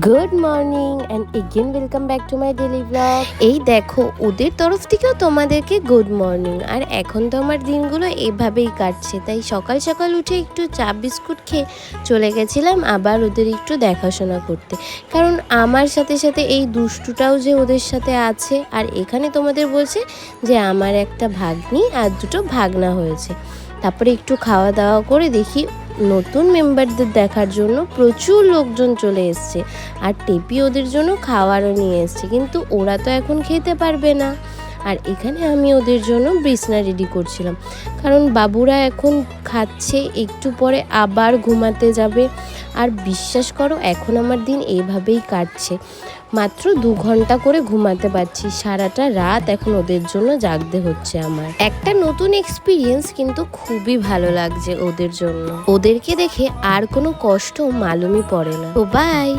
Good morning and again welcome back to my daily blog. এই দেখো, ওদের তরফ থেকেও তোমাদেরকে গুড মর্নিং। আর এখন তো আমার দিনগুলো এভাবেই কাটছে, তাই সকাল সকাল উঠে একটু চা বিস্কুট খেয়ে চলে গেছিলাম আবার ওদের একটু দেখাশোনা করতে, কারণ আমার সাথে সাথে এই দুষ্টুটাও যে ওদের সাথে আছে। আর এখানে তোমাদের বলছে যে আমার একটা ভাগ্নি আর দুটো ভাগনা হয়েছে। তারপরে একটু খাওয়া দাওয়া করে দেখি নতুন মেম্বারদের দেখার জন্য প্রচুর লোকজন চলে এসছে, আর টেপি ওদের জন্য খাওয়ারও নিয়ে এসছে, কিন্তু ওরা তো এখন খেতে পারবে না। আর এখানে আমি ওদের জন্য বিছনা রেডি করছিলাম, কারণ বাবুরা এখন খাচ্ছে, একটু পরে আবার ঘুমাতে যাবে। আর বিশ্বাস করো, এখন আমার দিন এইভাবেই কাটছে, মাত্র 2 ঘন্টা করে ঘুমাতে পারছি, সারাটা রাত এখন ওদের জন্য জাগতে হচ্ছে আমার। একটা নতুন এক্সপিরিয়েন্স, কিন্তু খুবই ভালো লাগছে ওদের জন্য। ওদেরকে দেখে আর কোনো কষ্ট মালুমই পড়ে না। তো বাই।